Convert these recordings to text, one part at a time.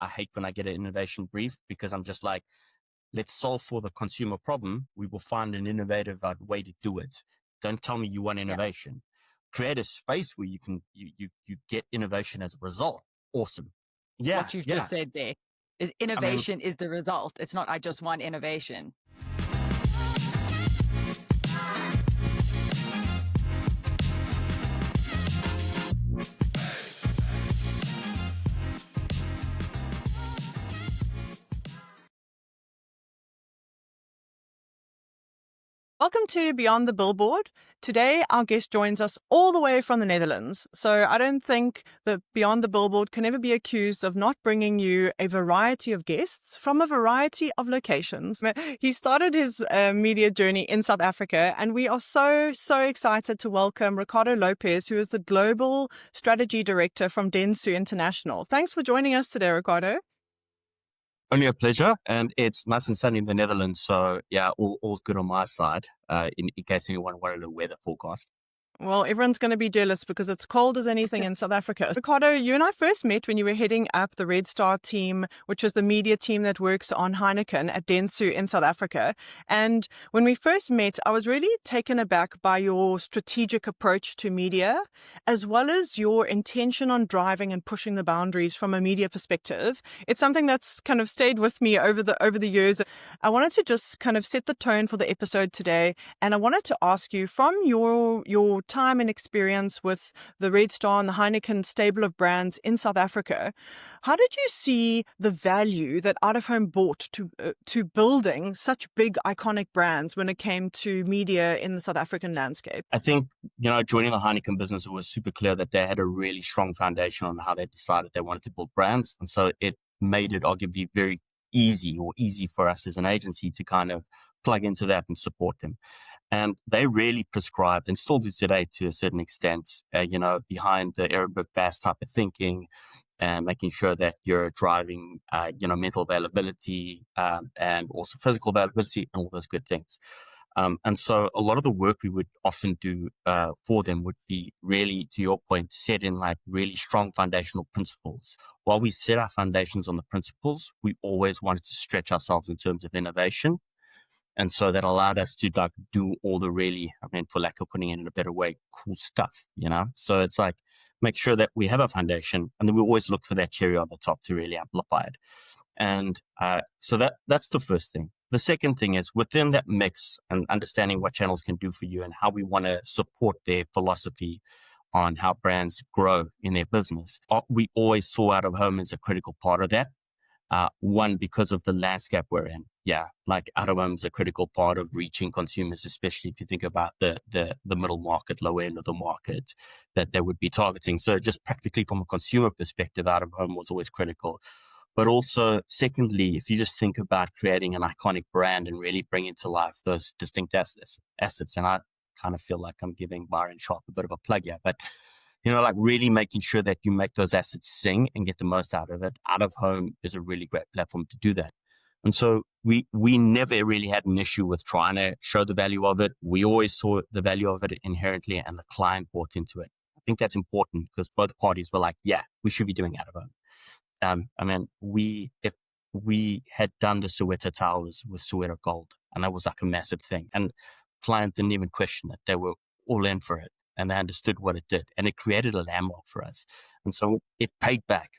I hate when I get an innovation brief because I'm just like, let's solve for the consumer problem. We will find an innovative way to do it. Don't tell me you want innovation. Create a space where you can you get innovation as a result. Awesome. Yeah. What you've just said there is innovation is the result. It's not I just want innovation. Welcome to Beyond the Billboard. Today, our guest joins us all the way from the Netherlands. So I don't think that Beyond the Billboard can ever be accused of not bringing you a variety of guests from a variety of locations. He started his media journey in South Africa, and we are so excited to welcome Ricardo Lopes, who is the Global Strategy Director from Dentsu International. Thanks for joining us today, Ricardo. Only a pleasure, and it's nice and sunny in the Netherlands, so yeah, all good on my side, in case anyone wanted a weather forecast. Well, everyone's going to be jealous because it's cold as anything in South Africa. Ricardo, you and I first met when you were heading up the Red Star team, which is the media team that works on Heineken at Dentsu in South Africa. And when we first met, I was really taken aback by your strategic approach to media, as well as your intention on driving and pushing the boundaries from a media perspective. It's something that's kind of stayed with me over the years. I wanted to just kind of set the tone for the episode today, and I wanted to ask you, from your time and experience with the Red Star and the Heineken stable of brands in South Africa, how did you see the value that Out of Home brought to building such big iconic brands when it came to media in the South African landscape? I think, joining the Heineken business, it was super clear that they had a really strong foundation on how they decided they wanted to build brands. And so it made it arguably very easy for us as an agency to kind of plug into that and support them. And they really prescribed, and still do today to a certain extent, behind the Arabic Bass type of thinking, and making sure that you're driving, mental availability, and also physical availability and all those good things. And so a lot of the work we would often do for them would be really, to your point, set in like really strong foundational principles. While we set our foundations on the principles, we always wanted to stretch ourselves in terms of innovation. And so that allowed us to do all the really, for lack of putting it in a better way, cool stuff, So it's like, make sure that we have a foundation, and then we always look for that cherry on the top to really amplify it. And so that's the first thing. The second thing is within that mix and understanding what channels can do for you and how we want to support their philosophy on how brands grow in their business. We always saw Out of Home as a critical part of that. One, because of the landscape we're in. Yeah, like Out of Home is a critical part of reaching consumers, especially if you think about the middle market, lower end of the market that they would be targeting. So just practically from a consumer perspective, Out of Home was always critical. But also, secondly, if you just think about creating an iconic brand and really bringing to life those distinct assets, and I kind of feel like I'm giving Byron Sharp a bit of a plug here, but like really making sure that you make those assets sing and get the most out of it. Out of Home is a really great platform to do that. And so we never really had an issue with trying to show the value of it. We always saw the value of it inherently, and the client bought into it. I think that's important because both parties were like, yeah, we should be doing Out of Home. If we had done the Soweto Towers with Soweto Gold, and that was like a massive thing, and client didn't even question it. They were all in for it. And they understood what it did, and it created a landmark for us. And so it paid back.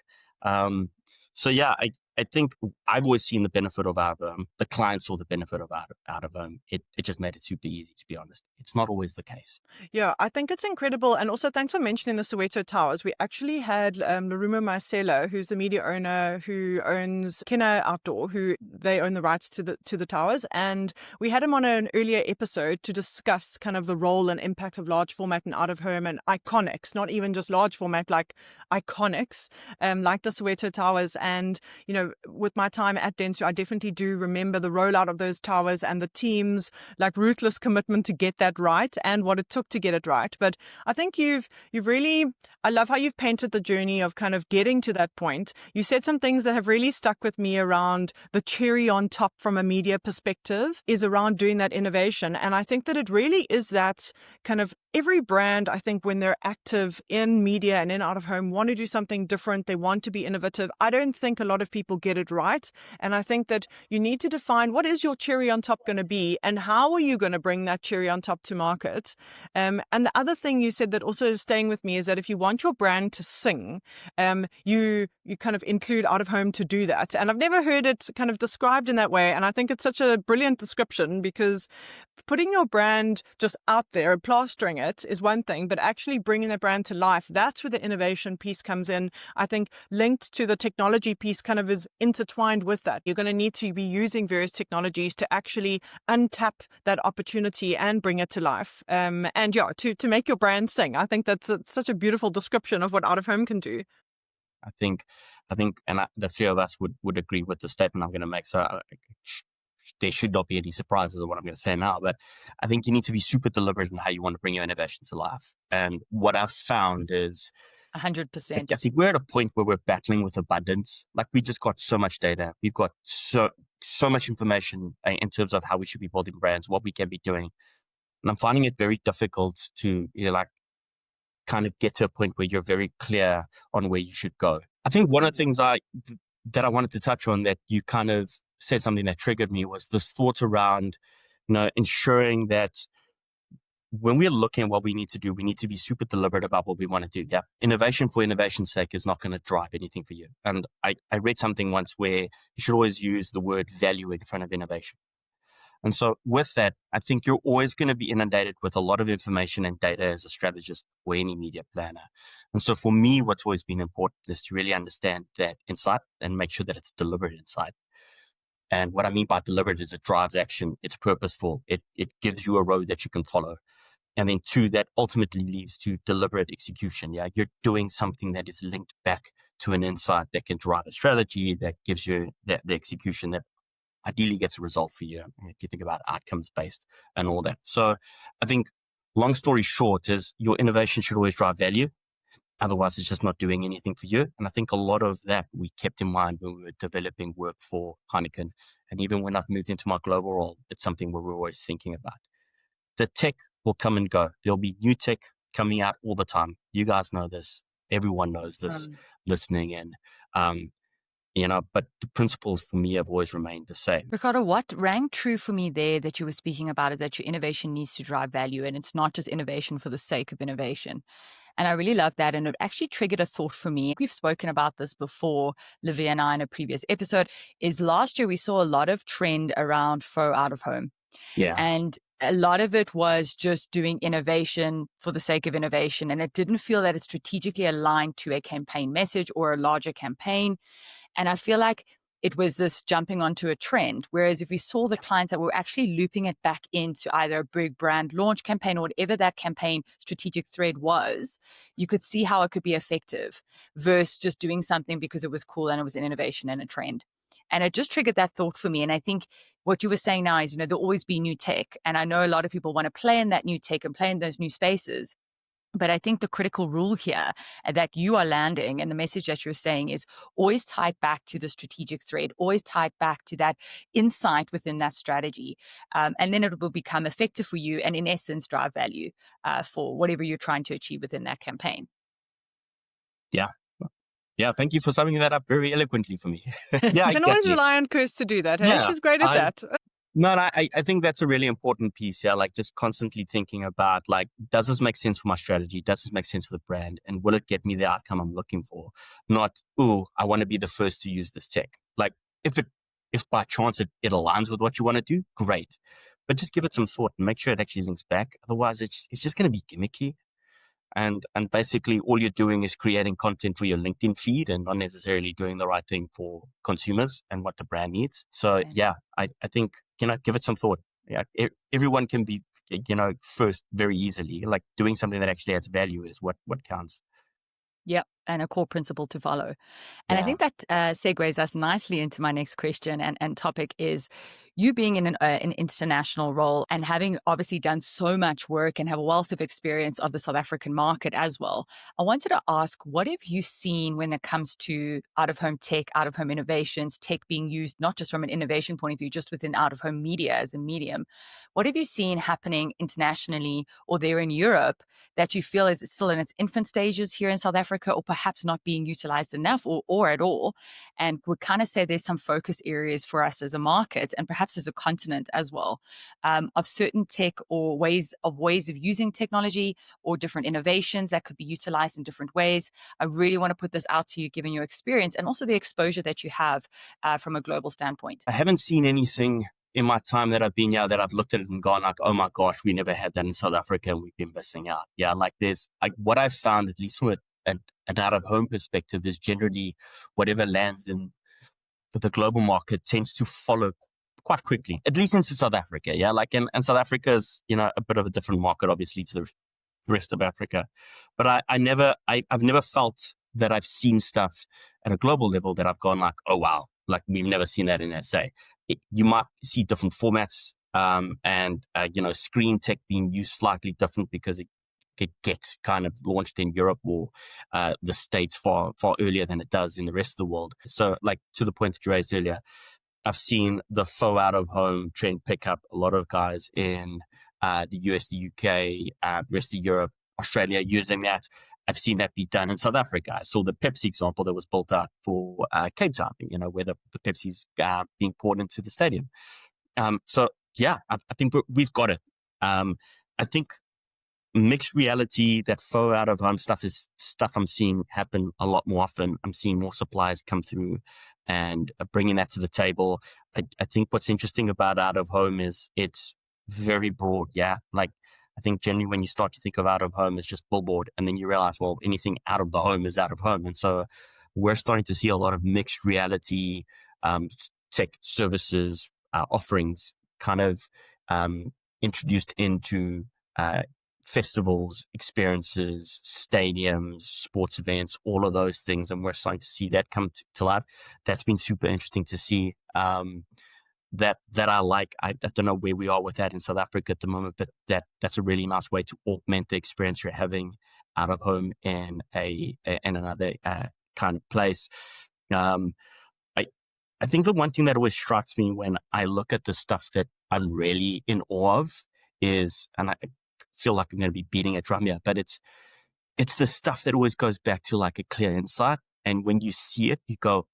I think I've always seen the benefit of Out of Home. The client saw the benefit of Out of Home. It just made it super easy, to be honest. It's not always the case. Yeah, I think it's incredible. And also, thanks for mentioning the Soweto Towers. We actually had Larumo Marcelo, who's the media owner who owns Kenna Outdoor, who they own the rights to the towers. And we had him on an earlier episode to discuss kind of the role and impact of large format and Out of Home and iconics, not even just large format, like iconics, like the Soweto Towers. And, with my time at Dentsu, I definitely do remember the rollout of those towers and the team's like ruthless commitment to get that right and what it took to get it right. But I think you've really, I love how you've painted the journey of kind of getting to that point. You said some things that have really stuck with me around the cherry on top from a media perspective is around doing that innovation. And I think that it really is that kind of every brand, I think, when they're active in media and in out of home, want to do something different. They want to be innovative. I don't think a lot of people get it right. And I think that you need to define what is your cherry on top going to be and how are you going to bring that cherry on top to market. And the other thing you said that also is staying with me is that if you want your brand to sing, you kind of include out of home to do that. And I've never heard it kind of described in that way. And I think it's such a brilliant description, because putting your brand just out there, plastering it is one thing, but actually bringing the brand to life, that's where the innovation piece comes in. I think linked to the technology piece kind of is intertwined with that. You're going to need to be using various technologies to actually untap that opportunity and bring it to life. And yeah, to make your brand sing. I think that's such a beautiful description of what out of home can do. I think, the three of us would agree with the statement I'm going to make. So there should not be any surprises of what I'm going to say now, but I think you need to be super deliberate in how you want to bring your innovation to life. And what I've found is 100%. I think we're at a point where we're battling with abundance. Like, we just got so much data. We've got so much information in terms of how we should be building brands, what we can be doing. And I'm finding it very difficult to, kind of get to a point where you're very clear on where you should go. I think one of the things that I wanted to touch on that you kind of said something that triggered me was this thought around, ensuring that when we're looking at what we need to do, we need to be super deliberate about what we want to do. Yeah. Innovation for innovation's sake is not going to drive anything for you. And I read something once where you should always use the word value in front of innovation. And so with that, I think you're always going to be inundated with a lot of information and data as a strategist or any media planner. And so for me, what's always been important is to really understand that insight and make sure that it's deliberate insight. And what I mean by deliberate is it drives action. It's purposeful. It gives you a road that you can follow. And then two, that ultimately leads to deliberate execution. Yeah, you're doing something that is linked back to an insight that can drive a strategy that gives you the execution that ideally gets a result for you. If you think about outcomes based and all that. So I think long story short is your innovation should always drive value. Otherwise, it's just not doing anything for you. And I think a lot of that we kept in mind when we were developing work for Heineken. And even when I've moved into my global role, it's something where we're always thinking about. The tech will come and go. There'll be new tech coming out all the time. You guys know this. Everyone knows this listening in. But the principles for me have always remained the same. Ricardo, what rang true for me there that you were speaking about is that your innovation needs to drive value, and it's not just innovation for the sake of innovation. And I really love that. And it actually triggered a thought for me. We've spoken about this before, Livia and I, in a previous episode, is last year we saw a lot of trend around faux out of home. Yeah. And a lot of it was just doing innovation for the sake of innovation. And it didn't feel that it strategically aligned to a campaign message or a larger campaign. And I feel like it was this jumping onto a trend. Whereas if we saw the clients that were actually looping it back into either a big brand launch campaign or whatever that campaign strategic thread was, you could see how it could be effective versus just doing something because it was cool and it was an innovation and a trend. And it just triggered that thought for me. And I think what you were saying now is, there'll always be new tech. And I know a lot of people want to play in that new tech and play in those new spaces. But I think the critical rule here that you are landing and the message that you're saying is always tied back to the strategic thread, always tied back to that insight within that strategy. And then it will become effective for you and in essence drive value for whatever you're trying to achieve within that campaign. Yeah. Yeah, thank you for summing that up very eloquently for me. Yeah, you can always rely on Kirst to do that. Hey? Yeah, she's great at that. No, I think that's a really important piece. Yeah, like just constantly thinking about does this make sense for my strategy? Does this make sense for the brand? And will it get me the outcome I'm looking for? Not, I want to be the first to use this tech. Like if by chance it aligns with what you want to do, great. But just give it some thought and make sure it actually links back. Otherwise, it's just going to be gimmicky. And basically all you're doing is creating content for your LinkedIn feed and not necessarily doing the right thing for consumers and what the brand needs. So yeah, I think, give it some thought. Yeah, everyone can be, first very easily. Like doing something that actually adds value is what counts. Yep, and a core principle to follow. And I think that segues us nicely into my next question and topic is, you being in an international role and having obviously done so much work and have a wealth of experience of the South African market as well, I wanted to ask, what have you seen when it comes to out-of-home tech, out-of-home innovations, tech being used not just from an innovation point of view, just within out-of-home media as a medium? What have you seen happening internationally or there in Europe that you feel is still in its infant stages here in South Africa, or perhaps not being utilized enough or at all? And would kind of say there's some focus areas for us as a market and perhaps as a continent as well, of certain tech or ways of using technology or different innovations that could be utilized in different ways. I really want to put this out to you, given your experience and also the exposure that you have from a global standpoint. I haven't seen anything in my time that I've been here that I've looked at it and gone like, oh my gosh, we never had that in South Africa and we've been missing out. Yeah, like there's like what I've found, at least from an out-of-home perspective, is generally whatever lands in the global market tends to follow quite quickly, at least into South Africa. Yeah, like and South Africa is, a bit of a different market, obviously, to the rest of Africa. But I've never felt that I've seen stuff at a global level that I've gone like, oh wow, like we've never seen that in SA. You might see different formats, and screen tech being used slightly different because it gets kind of launched in Europe or the States far earlier than it does in the rest of the world. So like to the point that you raised earlier, I've seen the faux out of home trend pick up. A lot of guys in the US, the UK, the rest of Europe, Australia using that. I've seen that be done in South Africa. I saw the Pepsi example that was built out for Cape Town, where the Pepsi's being poured into the stadium. So yeah, I think we've got it. I think mixed reality, that faux out of home stuff is stuff I'm seeing happen a lot more often. I'm seeing more suppliers come through and bringing that to the table. I think what's interesting about out of home is it's very broad. Yeah. Like I think generally when you start to think of out of home, it's just billboard. And then you realize, well, anything out of the home is out of home. And so we're starting to see a lot of mixed reality, tech services, offerings kind of, introduced into, festivals, experiences, stadiums, sports events, all of those things. And we're starting to see that come to life. That's been super interesting to see. That I like. I don't know where we are with that in South Africa at the moment, but that's a really nice way to augment the experience you're having out of home in another kind of place. I think the one thing that always strikes me when I look at the stuff that I'm really in awe of is, and I feel like I'm going to be beating a drum here, but it's the stuff that always goes back to like a clear insight. And when you see it, you go,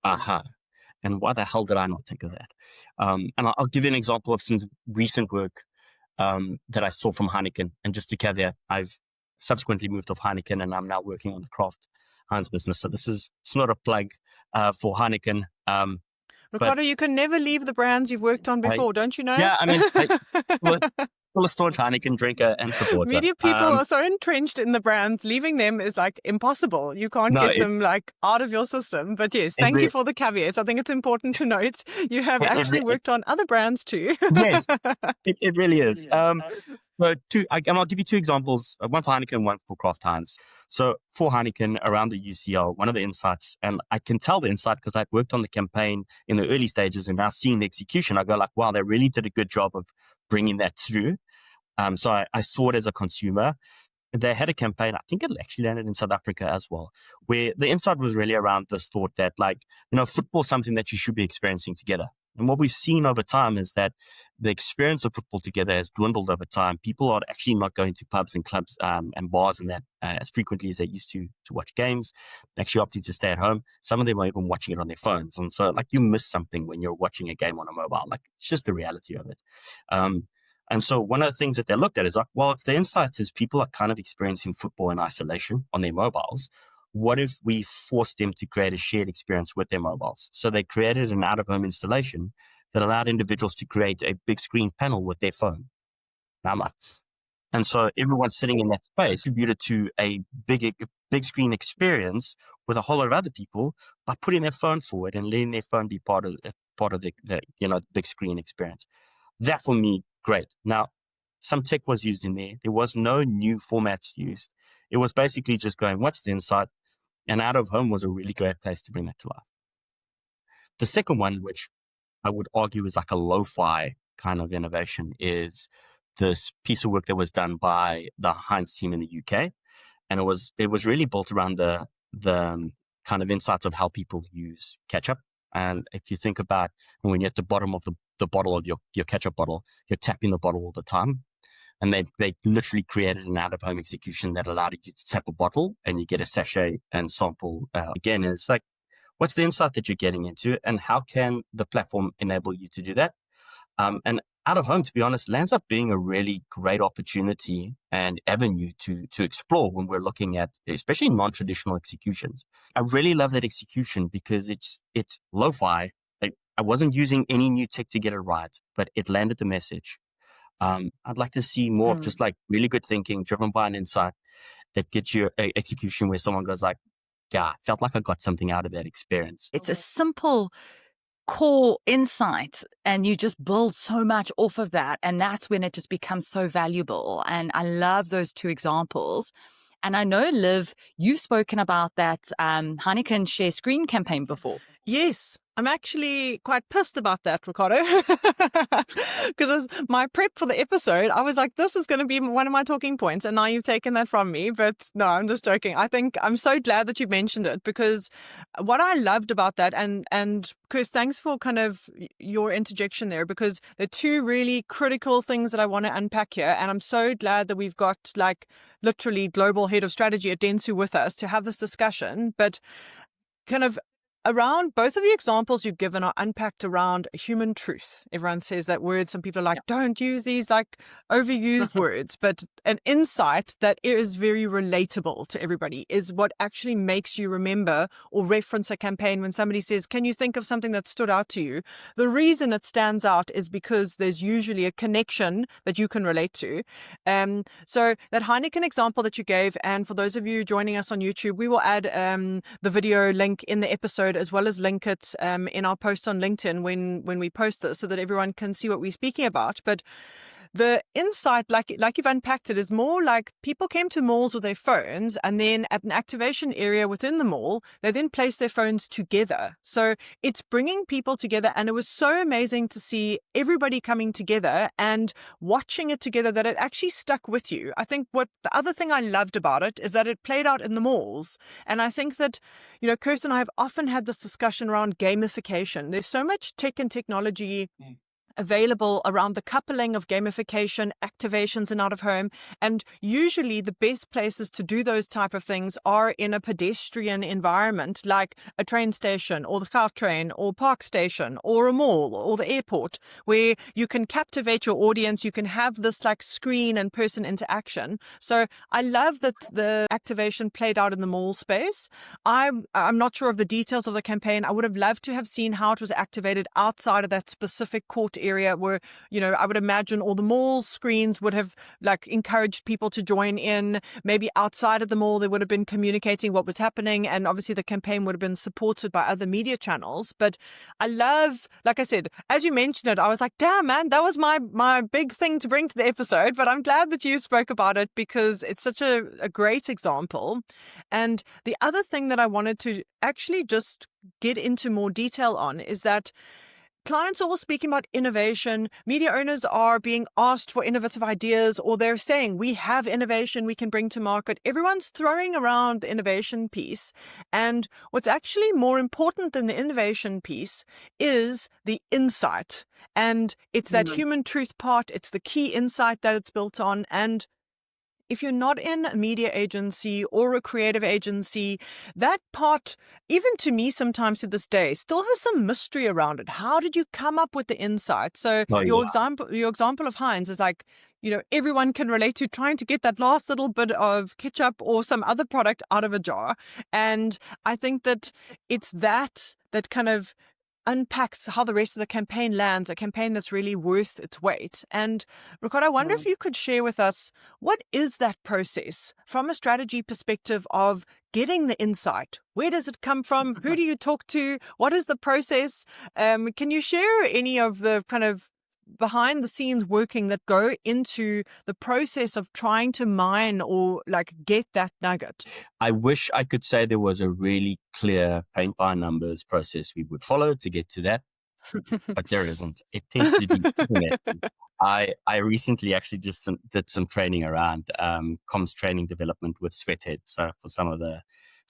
aha. And why the hell did I not think of that? And I'll give you an example of some recent work that I saw from Heineken. And just to caveat, I've subsequently moved off Heineken and I'm now working on the craft HEINZ business. So it's not a plug for Heineken. Ricardo, you can never leave the brands you've worked on before, don't you know? Yeah, I mean, still a staunch Heineken drinker and supporter. Media people are so entrenched in the brands, leaving them is like impossible. You can't get them like out of your system. But yes, thank you for the caveats. I think it's important to note you have actually worked on other brands too. Yes, it really is. But I'll give you two examples, one for Heineken, one for Craft HEINZ. So for Heineken, around the UCL, one of the insights, and I can tell the insight because I'd worked on the campaign in the early stages and now seeing the execution, I go like, wow, they really did a good job of bringing that through. So I saw it as a consumer. They had a campaign, I think it actually landed in South Africa as well, where the insight was really around this thought that football is something that you should be experiencing together. And what we've seen over time is that the experience of football together has dwindled over time. People are actually not going to pubs and clubs and bars and that as frequently as they used to watch games, actually opting to stay at home. Some of them are even watching it on their phones. And so you miss something when you're watching a game on a mobile. It's just the reality of it. And so one of the things that they looked at is if the insight is people are kind of experiencing football in isolation on their mobiles, what if we forced them to create a shared experience with their mobiles? So they created an out-of-home installation that allowed individuals to create a big screen panel with their phone. And so everyone sitting in that space contributed to a big screen experience with a whole lot of other people by putting their phone forward and letting their phone be part of the big screen experience. That for me, great. Now, some tech was used in there. There was no new formats used. It was basically just going, what's the insight? And out of home was a really great place to bring that to life. The second one, which I would argue is like a lo-fi kind of innovation, is this piece of work that was done by the HEINZ team in the UK. And it was really built around the kind of insights of how people use ketchup. And if you think about when you're at the bottom of the bottle of your ketchup bottle, you're tapping the bottle all the time. And they literally created an out-of-home execution that allowed you to tap a bottle and you get a sachet and sample. Again, it's like, what's the insight that you're getting into, and how can the platform enable you to do that? And out of home, to be honest, lands up being a really great opportunity and avenue to explore when we're looking at, especially non-traditional executions. I really love that execution because it's lo-fi. I wasn't using any new tech to get it right, but it landed the message. I'd like to see more of just like really good thinking driven by an insight that gets you an execution where someone goes like, yeah, I felt like I got something out of that experience. It's a simple core insight and you just build so much off of that. And that's when it just becomes so valuable. And I love those two examples. And I know, Liv, you've spoken about that Heineken share screen campaign before. Yes, I'm actually quite pissed about that, Ricardo. Because my prep for the episode, I was like, this is going to be one of my talking points. And now you've taken that from me. But no, I'm just joking. I think I'm so glad that you mentioned it, because what I loved about that, and Chris, thanks for kind of your interjection there, because there are two really critical things that I want to unpack here. And I'm so glad that we've got like literally global head of strategy at Dentsu with us to have this discussion. But kind of around both of the examples you've given are unpacked around human truth. Everyone says that word. Some people are like, don't use these like overused words, but an insight that is very relatable to everybody is what actually makes you remember or reference a campaign. When somebody says, can you think of something that stood out to you? The reason it stands out is because there's usually a connection that you can relate to. So that Heineken example that you gave, and for those of you joining us on YouTube, we will add the video link in the episode, as well as link it in our post on LinkedIn when we post this, so that everyone can see what we're speaking about. But the insight, like you've unpacked it, is more like people came to malls with their phones, and then at an activation area within the mall, they then placed their phones together. So it's bringing people together, and it was so amazing to see everybody coming together and watching it together that it actually stuck with you. I think what the other thing I loved about it is that it played out in the malls. And I think that, you know, Kirsten and I have often had this discussion around gamification. There's so much tech and technology available around the coupling of gamification, activations, and out of home. And usually the best places to do those type of things are in a pedestrian environment, like a train station or the car train or park station or a mall or the airport, where you can captivate your audience. You can have this like screen and person interaction. So I love that the activation played out in the mall space. I'm not sure of the details of the campaign. I would have loved to have seen how it was activated outside of that specific court area where, you know, I would imagine all the mall screens would have like encouraged people to join in. Maybe outside of the mall, they would have been communicating what was happening. And obviously the campaign would have been supported by other media channels. But I love, like I said, as you mentioned it, I was like, damn, man, that was my big thing to bring to the episode. But I'm glad that you spoke about it, because it's such a great example. And the other thing that I wanted to actually just get into more detail on is that clients are all speaking about innovation. Media owners are being asked for innovative ideas, or they're saying, we have innovation we can bring to market. Everyone's throwing around the innovation piece. And what's actually more important than the innovation piece is the insight. And it's that human truth part. It's the key insight that it's built on. And if you're not in a media agency or a creative agency, that part, even to me sometimes to this day, still has some mystery around it. How did you come up with the insight? So your example of HEINZ is like, you know, everyone can relate to trying to get that last little bit of ketchup or some other product out of a jar. And I think that it's that kind of unpacks how the rest of the campaign lands, a campaign that's really worth its weight. And Ricardo, I wonder if you could share with us, what is that process from a strategy perspective of getting the insight? Where does it come from? Who do you talk to? What is the process? Can you share any of the kind of behind the scenes working that go into the process of trying to mine or like get that nugget? I wish I could say there was a really clear paint by numbers process we would follow to get to that. but there isn't. It tends to be messy. I recently actually just did some training around comms training development with Sweathead. So for some of the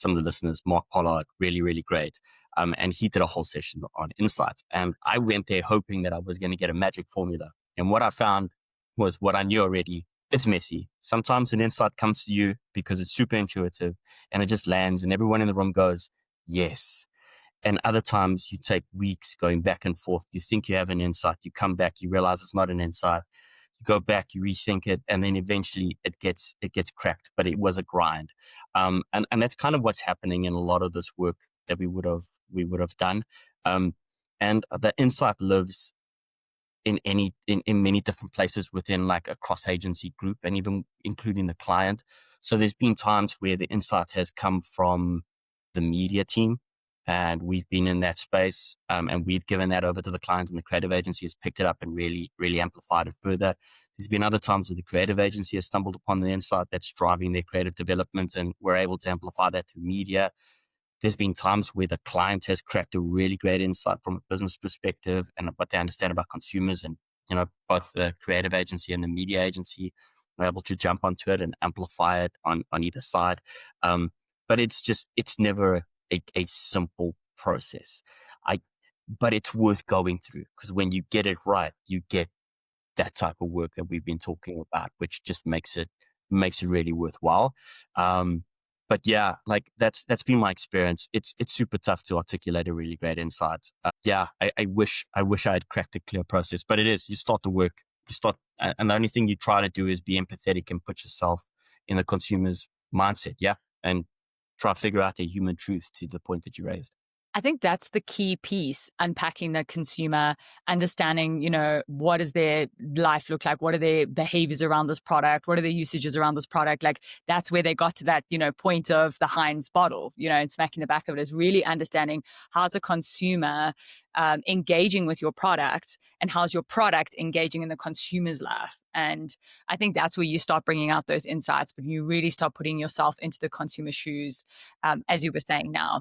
listeners, Mark Pollard, really, really great. And he did a whole session on insights. And I went there hoping that I was going to get a magic formula. And what I found was what I knew already. It's messy. Sometimes an insight comes to you because it's super intuitive and it just lands and everyone in the room goes, yes. And other times you take weeks going back and forth. You think you have an insight. You come back, you realize it's not an insight. You go back, you rethink it, and then eventually it gets cracked. But it was a grind, and that's kind of what's happening in a lot of this work that we would have done. And the insight lives in many different places within like a cross agency group, and even including the client. So there's been times where the insight has come from the media team. And we've been in that space, and we've given that over to the client, and the creative agency has picked it up and really, really amplified it further. There's been other times where the creative agency has stumbled upon the insight that's driving their creative development, and we're able to amplify that through media. There's been times where the client has cracked a really great insight from a business perspective and what they understand about consumers, and both the creative agency and the media agency are able to jump onto it and amplify it on either side. But it's never a simple process. But it's worth going through, because when you get it right, you get that type of work that we've been talking about, which just makes it really worthwhile. But yeah, like that's been my experience. It's super tough to articulate a really great insight. I wish I had cracked a clear process, but it is. You start the work, and the only thing you try to do is be empathetic and put yourself in the consumer's mindset. Yeah, and try to figure out the human truth to the point that you raised. I think that's the key piece, unpacking the consumer, understanding, what does their life look like? What are their behaviors around this product? What are their usages around this product? Like, that's where they got to that, point of the HEINZ bottle, and smacking the back of it is really understanding how's a consumer engaging with your product, and how's your product engaging in the consumer's life. And I think that's where you start bringing out those insights, but you really start putting yourself into the consumer's shoes, as you were saying now.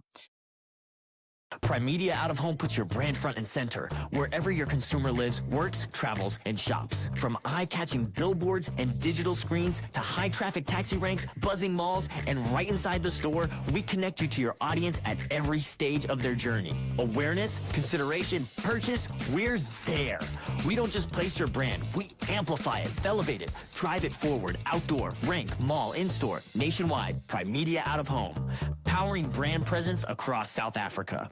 Prime Media Out of Home puts your brand front and center wherever your consumer lives, works, travels, and shops. From eye-catching billboards and digital screens to high-traffic taxi ranks, buzzing malls, and right inside the store, we connect you to your audience at every stage of their journey. Awareness, consideration, purchase, we're there. We don't just place your brand, we amplify it, elevate it, drive it forward, outdoor, rank, mall, in-store, nationwide. Prime Media Out of Home, powering brand presence across South Africa.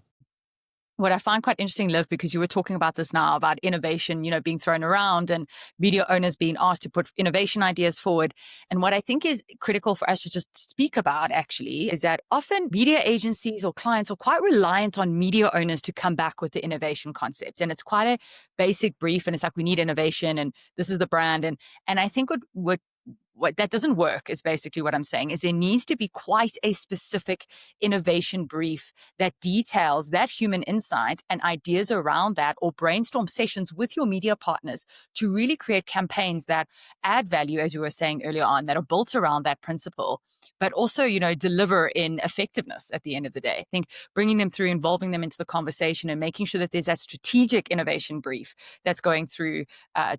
What I find quite interesting, Liv, because you were talking about this now, about innovation, being thrown around and media owners being asked to put innovation ideas forward. And what I think is critical for us to just speak about, actually, is that often media agencies or clients are quite reliant on media owners to come back with the innovation concept. And it's quite a basic brief, and it's like, we need innovation and this is the brand. And I think what that doesn't work is basically what I'm saying, is there needs to be quite a specific innovation brief that details that human insight and ideas around that, or brainstorm sessions with your media partners to really create campaigns that add value, as you were saying earlier on, that are built around that principle, but also, deliver in effectiveness at the end of the day. I think bringing them through, involving them into the conversation, and making sure that there's that strategic innovation brief that's going through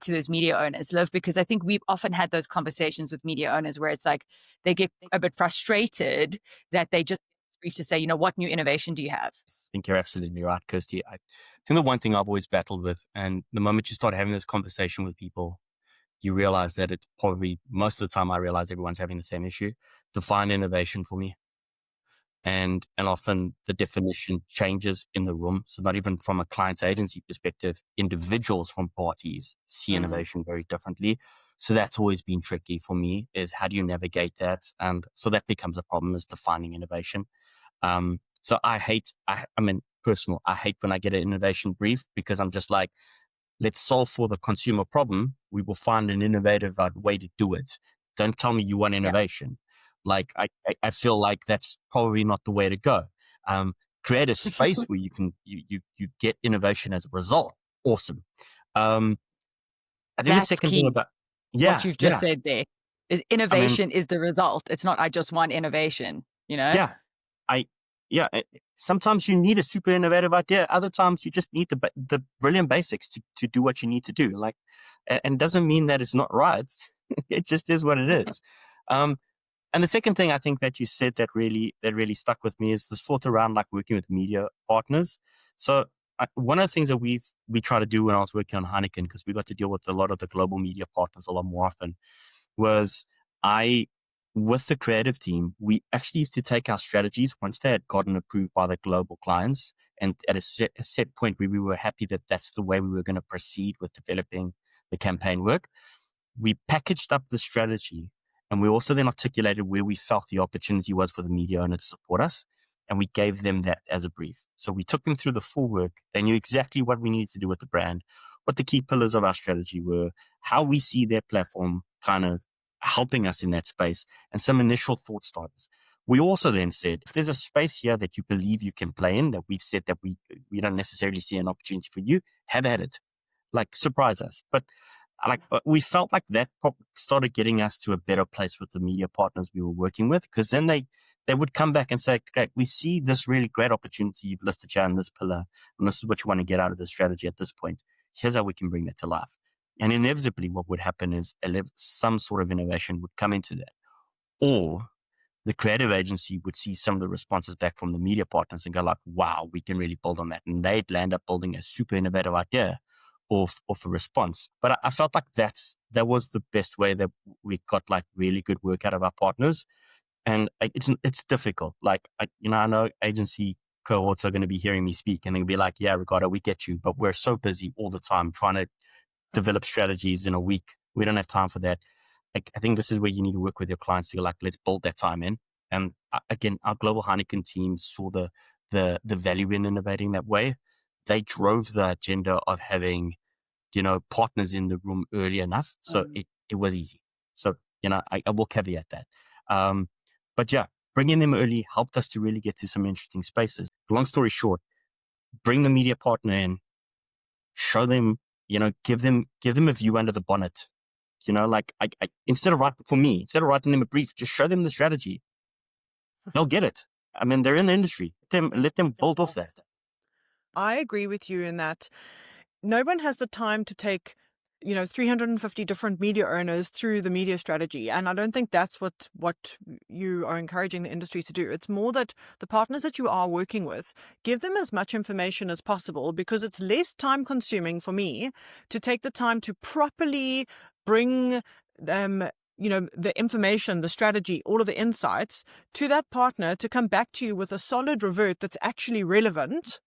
to those media owners, Liv, because I think we've often had those conversations with media owners where it's like they get a bit frustrated that they just brief to say, what new innovation do you have? I think you're absolutely right, Kirsty. I think the one thing I've always battled with, and the moment you start having this conversation with people, you realize that it's probably, most of the time I realize everyone's having the same issue. Define innovation for me. And often the definition changes in the room. So not even from a client's agency perspective, individuals from parties see innovation very differently. So that's always been tricky for me, is how do you navigate that? And so that becomes a problem, is defining innovation. So I hate when I get an innovation brief, because I'm just like, let's solve for the consumer problem. We will find an innovative way to do it. Don't tell me you want innovation. Like, I feel like that's probably not the way to go. Create a space where you can you get innovation as a result. Awesome. I think that's the second key. thing about What you've just said there is innovation is the result. It's not, I just want innovation, Yeah. yeah, sometimes you need a super innovative idea. Other times you just need the brilliant basics to do what you need to do. Like, and doesn't mean that it's not right. It just is what it is. And the second thing I think that you said that really stuck with me is the thought around like working with media partners. So one of the things that we try to do when I was working on Heineken, because we got to deal with a lot of the global media partners a lot more often, was with the creative team, we actually used to take our strategies once they had gotten approved by the global clients, and at a set point where we were happy that that's the way we were going to proceed with developing the campaign work. We packaged up the strategy, and we also then articulated where we felt the opportunity was for the media owner to support us. And we gave them that as a brief. So we took them through the full work. They knew exactly what we needed to do with the brand, what the key pillars of our strategy were, how we see their platform kind of helping us in that space, and some initial thought starters. We also then said, if there's a space here that you believe you can play in, that we've said that we don't necessarily see an opportunity for you, have at it. Like, surprise us. But we felt like that started getting us to a better place with the media partners we were working with, because then they would come back and say, great, we see this really great opportunity you've listed here in this pillar, and this is what you want to get out of the strategy at this point. Here's how we can bring that to life. And inevitably what would happen is some sort of innovation would come into that. Or the creative agency would see some of the responses back from the media partners and go like, wow, we can really build on that. And they'd land up building a super innovative idea off a response. But I felt like that was the best way that we got like really good work out of our partners. And it's difficult. Like, I know agency cohorts are going to be hearing me speak and they'll be like, yeah, Ricardo, we get you, but we're so busy all the time trying to develop strategies in a week. We don't have time for that. I think this is where you need to work with your clients to like, let's build that time in. And again, our global Heineken team saw the value in innovating that way. They drove the agenda of having, partners in the room early enough. So it was easy. So, I will caveat that. But yeah, bringing them early helped us to really get to some interesting spaces. Long story short, bring the media partner in, show them, give them a view under the bonnet. Instead of writing them a brief, just show them the strategy. They'll get it. I mean, they're in the industry. Let them build off that. I agree with you in that no one has the time to take 350 different media owners through the media strategy. And I don't think that's what you are encouraging the industry to do. It's more that the partners that you are working with, give them as much information as possible, because it's less time consuming for me to take the time to properly bring them, the information, the strategy, all of the insights to that partner to come back to you with a solid revert that's actually relevant.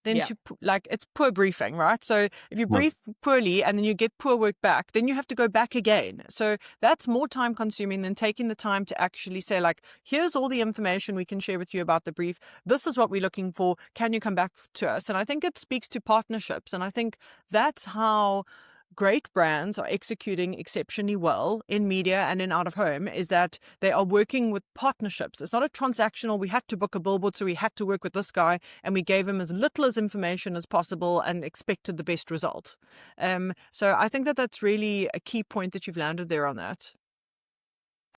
Then it's poor briefing, right? So if you brief poorly and then you get poor work back, then you have to go back again. So that's more time consuming than taking the time to actually say like, here's all the information we can share with you about the brief. This is what we're looking for. Can you come back to us? And I think it speaks to partnerships. And I think that's how great brands are executing exceptionally well in media and in out of home, is that they are working with partnerships. It's not a transactional, we had to book a billboard, so we had to work with this guy and we gave him as little as information as possible and expected the best result. So I think that that's really a key point that you've landed there on that.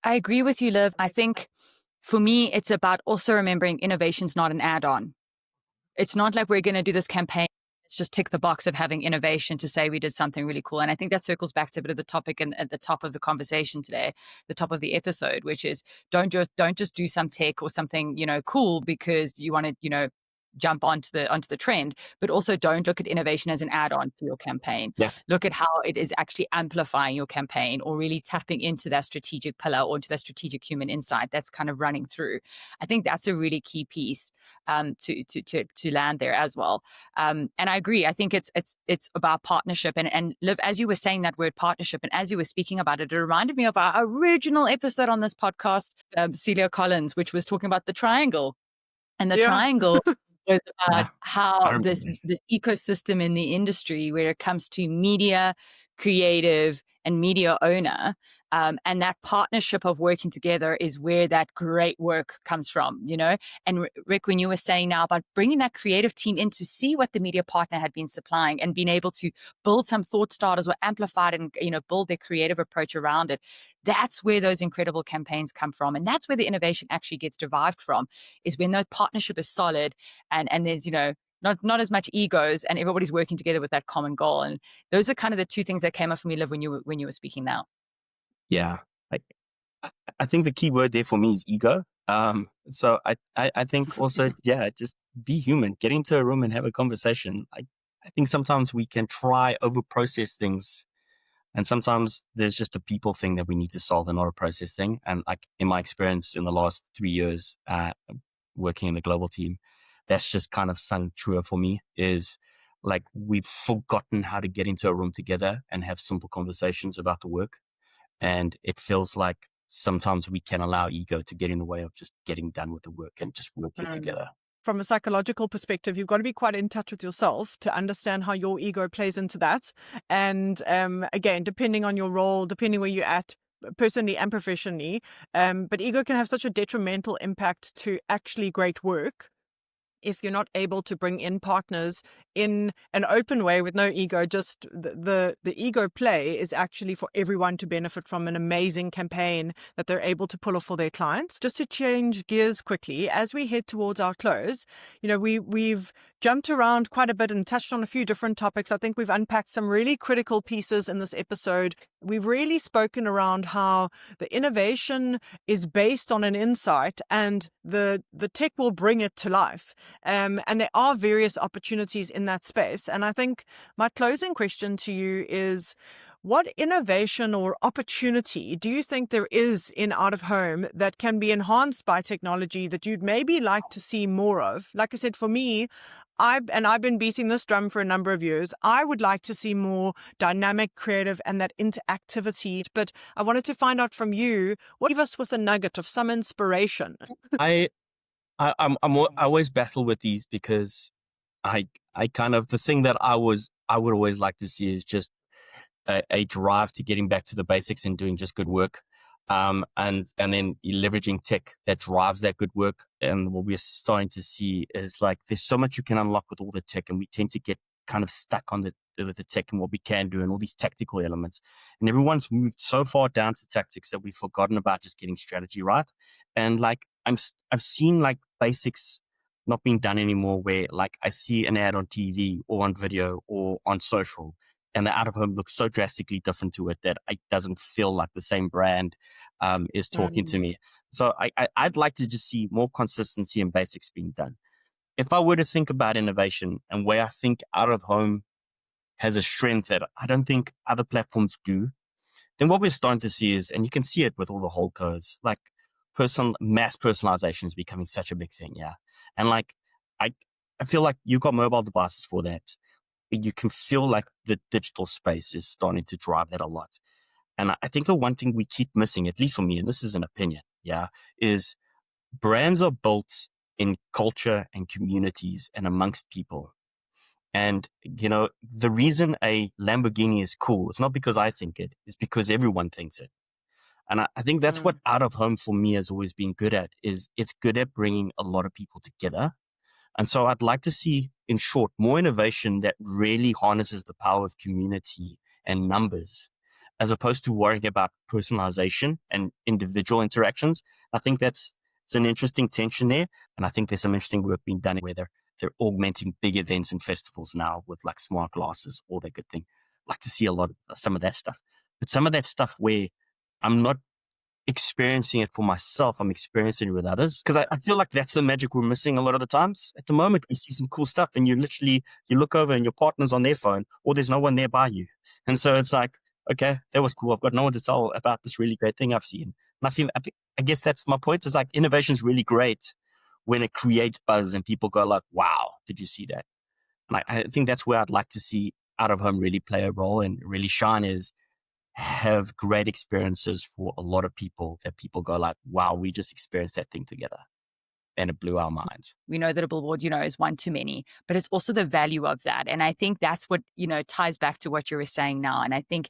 I agree with you, Liv. I think for me, it's about also remembering innovation's not an add-on. It's not like we're going to do this campaign, just tick the box of having innovation to say we did something really cool. And I think that circles back to a bit of the topic and at the top of the conversation today, the top of the episode, which is don't just do some tech or something, cool because you want to, jump onto the trend, but also don't look at innovation as an add-on to your campaign. Yeah. Look at how it is actually amplifying your campaign or really tapping into that strategic pillar or into that strategic human insight that's kind of running through. I think that's a really key piece to land there as well. And I agree. I think it's about partnership and Liv, as you were saying that word partnership and as you were speaking about it, it reminded me of our original episode on this podcast, Celia Collins, which was talking about the triangle. And the triangle was about how this ecosystem in the industry, where it comes to media, creative, and media owner. And that partnership of working together is where that great work comes from, you know? And Rick, when you were saying now about bringing that creative team in to see what the media partner had been supplying and being able to build some thought starters or amplify it and, you know, build their creative approach around it, that's where those incredible campaigns come from. And that's where the innovation actually gets derived from, is when that partnership is solid and there's, you know, not as much egos and everybody's working together with that common goal. And those are kind of the two things that came up for me, Liv, when you were speaking now. Yeah. I think the key word there for me is ego. So I think also, yeah, just be human, get into a room and have a conversation. I think sometimes we can try over process things, and sometimes there's just a people thing that we need to solve and not a process thing. And like in my experience in the last 3 years, working in the global team, that's just kind of sung truer for me, is like we've forgotten how to get into a room together and have simple conversations about the work. And it feels like sometimes we can allow ego to get in the way of just getting done with the work and just working together. From a psychological perspective, you've got to be quite in touch with yourself to understand how your ego plays into that. And again, depending on your role, depending where you're at, personally and professionally, but ego can have such a detrimental impact to actually great work if you're not able to bring in partners in an open way with no ego. Just the ego play is actually for everyone to benefit from an amazing campaign that they're able to pull off for their clients. Just to change gears quickly, as we head towards our close, you know, we've jumped around quite a bit and touched on a few different topics. I think we've unpacked some really critical pieces in this episode. We've really spoken around how the innovation is based on an insight and the tech will bring it to life. And there are various opportunities in that space. And I think my closing question to you is, what innovation or opportunity do you think there is in out of home that can be enhanced by technology that you'd maybe like to see more of? Like I said, for me, I've been beating this drum for a number of years. I would like to see more dynamic, creative, and that interactivity. But I wanted to find out from you, what give us with a nugget of some inspiration? I always battle with these because I kind of, the thing that I would always like to see is just a drive to getting back to the basics and doing just good work. And then leveraging tech that drives that good work. And what we're starting to see is like, there's so much you can unlock with all the tech, and we tend to get kind of stuck on the tech and what we can do and all these tactical elements. And everyone's moved so far down to tactics that we've forgotten about just getting strategy right. And like, I've seen like basics not being done anymore, where like I see an ad on TV or on video or on social, and the out of home looks so drastically different to it that it doesn't feel like the same brand is talking to me. So I'd like to just see more consistency and basics being done. If I were to think about innovation and where I think out of home has a strength that I don't think other platforms do, then what we're starting to see is, and you can see it with all the whole codes, like mass personalization is becoming such a big thing. Yeah. And like, I feel like you've got mobile devices for that. You can feel like the digital space is starting to drive that a lot. And I think the one thing we keep missing, at least for me, and this is an opinion, yeah, is brands are built in culture and communities and amongst people. And, you know, the reason a Lamborghini is cool, it's not because I think it, it's because everyone thinks it. And I think that's what out of home for me has always been good at, is it's good at bringing a lot of people together. And so I'd like to see, in short, more innovation that really harnesses the power of community and numbers, as opposed to worrying about personalization and individual interactions. I think it's an interesting tension there. And I think there's some interesting work being done where they're augmenting big events and festivals now with like smart glasses, all that good thing. I'd like to see some of that stuff. But some of that stuff where I'm not experiencing it for myself, I'm experiencing it with others, because I feel like that's the magic we're missing a lot of the times. At the moment, we see some cool stuff and you look over and your partner's on their phone or there's no one there by you. And so it's like, okay, that was cool. I've got no one to tell about this really great thing I've seen. And I guess that's my point. It's like innovation is really great when it creates buzz and people go like, wow, did you see that? And I think that's where I'd like to see out of home really play a role and really shine, is have great experiences for a lot of people that people go like, wow, we just experienced that thing together and it blew our minds. We know that a billboard, is one too many, but it's also the value of that. And I think that's what, ties back to what you were saying now. And I think,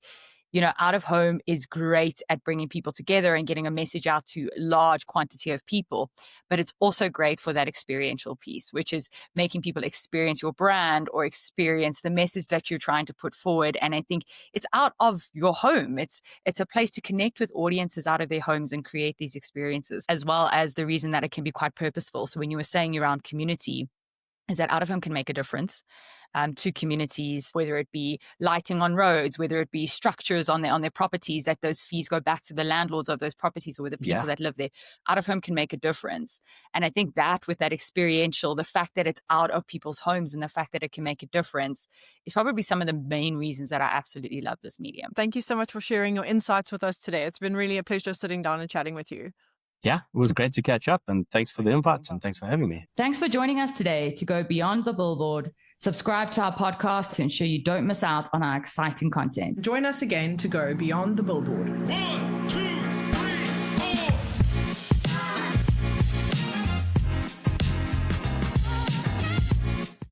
out of home is great at bringing people together and getting a message out to a large quantity of people, but it's also great for that experiential piece, which is making people experience your brand or experience the message that you're trying to put forward. And I think it's out of your home. It's a place to connect with audiences out of their homes and create these experiences, as well as the reason that it can be quite purposeful. So when you were saying around community, is that out of home can make a difference to communities, whether it be lighting on roads, whether it be structures on their properties, that those fees go back to the landlords of those properties or the people that live there. Out of home can make a difference. And I think that with that experiential, the fact that it's out of people's homes and the fact that it can make a difference is probably some of the main reasons that I absolutely love this medium. Thank you so much for sharing your insights with us today. It's been really a pleasure sitting down and chatting with you. Yeah, it was great to catch up, and thanks for the invite and thanks for having me. Thanks for joining us today to go beyond the billboard. Subscribe to our podcast to ensure you don't miss out on our exciting content. Join us again to go beyond the billboard. 1,